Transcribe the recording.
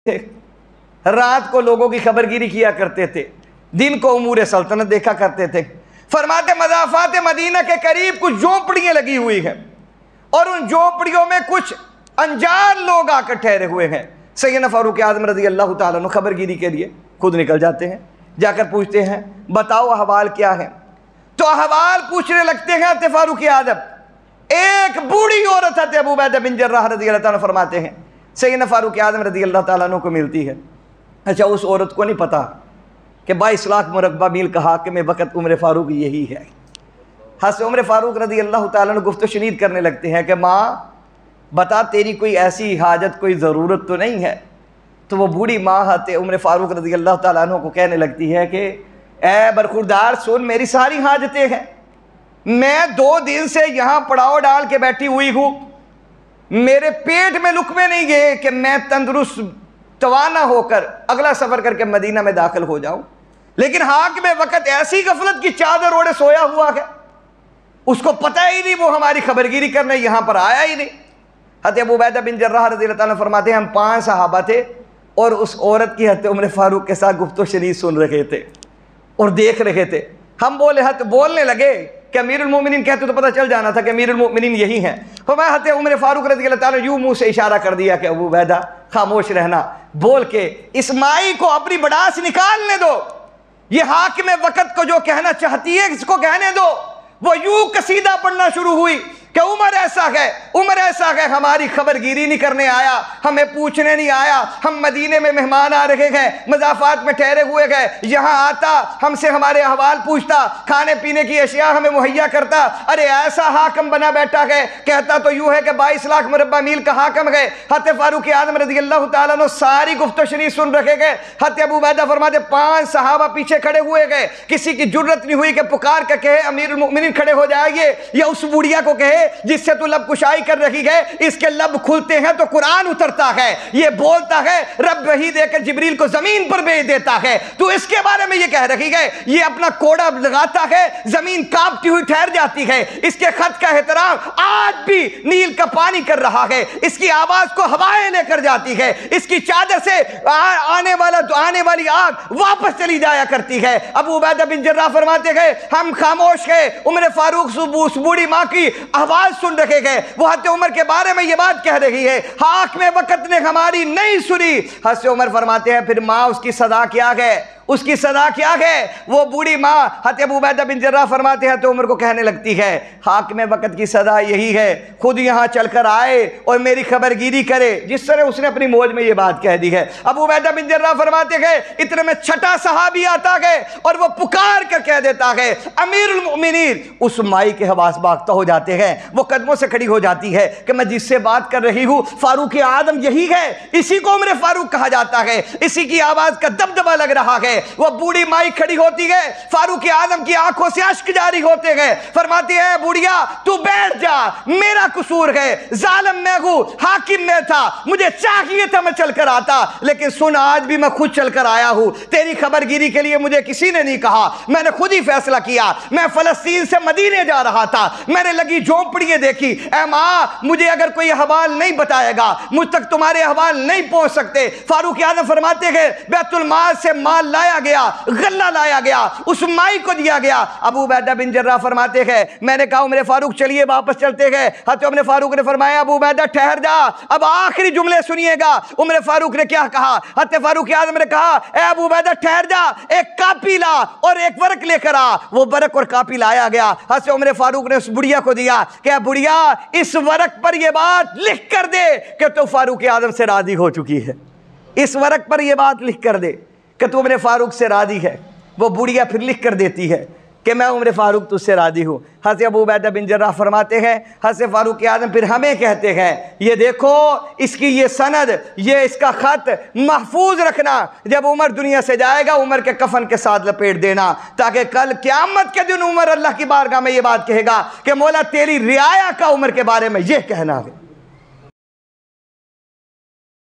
تھے، رات کو لوگوں کی خبرگیری کیا کرتے تھے، دن کو امور سلطنت دیکھا کرتے تھے۔ فرماتے مضافات مدینہ کے قریب کچھ جھونپڑیاں لگی ہوئی ہیں اور ان جھونپڑیوں میں کچھ انجان لوگ آ کر ٹھہرے ہوئے ہیں۔ سیدنا فاروق اعظم رضی اللہ تعالیٰ عنہ خبرگیری کے لیے خود نکل جاتے ہیں، جا کر پوچھتے ہیں بتاؤ احوال کیا ہے؟ تو احوال پوچھنے لگتے ہیں حضرت فاروق اعظم۔ ایک بوڑھی عورت حضرت ابو عبیدہ بن جراح رضی اللہ تعالیٰ عنہ فرماتے ہیں سیدنا فاروق اعظم رضی اللہ تعالیٰ عنہ کو ملتی ہے۔ اچھا اس عورت کو نہیں پتا کہ 22 لاکھ مربع میل کا حاکم وقت عمر فاروق یہی ہے۔ حضرت عمر فاروق رضی اللہ تعالیٰ عنہ گفت و شنید کرنے لگتے ہیں کہ ماں بتا تیری کوئی ایسی حاجت کوئی ضرورت تو نہیں ہے؟ تو وہ بوڑھی ماں حضرت عمر فاروق رضی اللہ تعالیٰ عنہ کو کہنے لگتی ہے کہ اے برخوردار سن، میری ساری حاجتیں ہیں، میں 2 دن سے یہاں پڑاؤ ڈال کے بیٹھی ہوئی ہوں، میرے پیٹ میں لقمے نہیں گئے کہ میں تندرست توانا ہو کر اگلا سفر کر کے مدینہ میں داخل ہو جاؤں، لیکن حاکم وقت ایسی غفلت کی چادر اوڑے سویا ہوا ہے، اس کو پتہ ہی نہیں وہ ہماری خبرگیری کرنے یہاں پر آیا ہی نہیں۔ حضرت ابو عبیدہ بن جراح رضی اللہ تعالیٰ فرماتے ہیں ہم 5 صحابہ تھے اور اس عورت کی حضرت عمر فاروق کے ساتھ گفت و شنید سن رہے تھے اور دیکھ رہے تھے۔ ہم بولنے لگے کہ امیر المومنین کہتے تو پتہ چل جانا تھا کہ امیر المومنین یہی ہیں۔ فرمایا حضرت عمر فاروق رضی اللہ تعالیٰ یوں منہ سے اشارہ کر دیا کہ ابو عبیدہ خاموش رہنا، بول کے اس مائی کو اپنی بڑاس نکالنے دو، یہ حاکم وقت کو جو کہنا چاہتی ہے اس کو کہنے دو۔ وہ یوں قصیدہ پڑھنا شروع ہوئی کہ عمر ایسا ہے، ہماری خبرگیری نہیں کرنے آیا، ہمیں پوچھنے نہیں آیا، ہم مدینے میں مہمان آ رہے ہیں، مضافات میں ٹھہرے ہوئے گئے، یہاں آتا ہم سے ہمارے احوال پوچھتا، کھانے پینے کی اشیاء ہمیں مہیا کرتا، ارے ایسا حاکم بنا بیٹھا ہے، کہتا تو یوں ہے کہ 22 لاکھ مربع میل کا حاکم ہے۔ حضرت فاروق اعظم رضی اللہ تعالیٰ عنہ ساری گفت و شنید سن رکھے گئے۔ حضرت ابو عبیدہ فرماتے 5 صحابہ پیچھے کھڑے ہوئے گئے، کسی کی جرت نہیں ہوئی کہ پکار کر کہے امیر المؤمنین کھڑے ہو جائیے، یا اس بوڑھیا کو کہے جس سے تو لب کشائی کر رہی ہے، اس کے لب کھلتے ہیں تو قرآن اترتا ہے، یہ بولتا ہے رب وحی دے کر جبریل کو زمین پر بھیج دیتا ہے، تو اس کے بارے میں یہ کہہ رہی ہے، یہ اپنا کوڑا لگاتا ہے زمین کانپتی ہوئی ٹھہر جاتی ہے، اس کے خط کا احترام آج بھی نیل کا پانی کر رہا ہے، اس کی آواز کو ہوائیں لے کر جاتی ہے، اس کی چادر سے آنے والی آگ واپس چلی جایا کرتی ہے۔ ابو عبیدہ بن جراح فرماتے ہیں ہم خاموش ہیں، عمر فاروق اس بوڑھی ماں کی آواز سن رکھے گئے، وہ حضرت عمر کے بارے میں یہ بات کہہ رہی ہے، حاکم وقت نے ہماری نہیں سنی۔ حضرت عمر فرماتے ہیں پھر ماں اس کی صدا کیا ہے؟ اس کی صدا کیا ہے؟ وہ بوڑھی ماں حضرت ابو عبیدہ بن جراح فرماتے ہیں تو عمر کو کہنے لگتی ہے حاکم وقت کی صدا یہی ہے، خود یہاں چل کر آئے اور میری خبرگیری کرے، جس طرح اس نے اپنی موج میں یہ بات کہہ دی ہے۔ ابو عبیدہ بن جراح فرماتے ہیں اتنے میں 6ٹا صحابی آتا ہے اور وہ پکار کر کہہ دیتا ہے امیر المؤمنین، اس مائی کے حواس باختہ ہو جاتے ہیں، وہ قدموں سے کھڑی ہو جاتی ہے کہ میں جس سے بات کر رہی ہوں فاروق اعظم یہی ہے، اسی کو عمر فاروق کہا جاتا ہے، اسی کی آواز کا دبدبہ لگ رہا ہے۔ وہ بوڑھی مائی کھڑی ہوتی ہے، فاروق اعظم کی آنکھوں سے اشک جاری ہوتے ہیں، فرماتی ہے بوڑھیا تو بیٹھ جا، میرا قصور ہے، ظالم میں ہوں، حاکم میں تھا، مجھے چاہیے تھا میں چل کر آتا، لیکن سن آج بھی میں خود چل کر آیا ہوں، تیری خبرگیری کے لیے مجھے کسی نے نہیں کہا، میں نے خود ہی فیصلہ کیا، میں فلسطین سے مدینے جا رہا تھا، میں نے لگی جھونپڑیاں دیکھی، اے ماں مجھے اگر کوئی احوال نہیں بتائے گا مجھ تک تمہارے احوال نہیں پہنچ سکتے۔ فاروق اعظم فرماتے ہیں بیت المال سے مال لایا گیا، غلہ لایا گیا، اس مائی کو دیا گیا۔ ابو عبیدہ بن جراح فرماتے ہیں میں نے کہا عمر فاروق چلیے واپس چلتے ہیں۔ حضرت عمر فاروق نے فرمایا ابو عبیدہ ٹھہر جا، اب آخری جملے سنیے گا۔ عمر فاروق نے کیا کہا؟ حضرت فاروق اعظم نے کہا اے ابو عبیدہ ٹھہر جا، ایک کاپی لا اور ایک ورق لے کر آ۔ وہ ورق اور کاپی لایا گیا، حضرت عمر فاروق نے اس بڑھیا کو دیا کہ بڑھیا اس ورق پر یہ بات لکھ کر دے کہ تو فاروق اعظم سے راضی ہو چکی ہے، اس ورق پر یہ بات لکھ کر دے کہ تو عمر فاروق سے راضی ہے۔ وہ بڑھیا پھر لکھ کر دیتی ہے کہ میں عمر فاروق تجھ سے راضی ہوں۔ حضرت ابو عبیدہ بن جراح فرماتے ہیں حضرت فاروق اعظم پھر ہمیں کہتے ہیں یہ دیکھو اس کی یہ سند، یہ اس کا خط محفوظ رکھنا، جب عمر دنیا سے جائے گا عمر کے کفن کے ساتھ لپیٹ دینا، تاکہ کل قیامت کے دن عمر اللہ کی بارگاہ میں یہ بات کہے گا کہ مولا تیری رعایا کا عمر کے بارے میں یہ کہنا ہے۔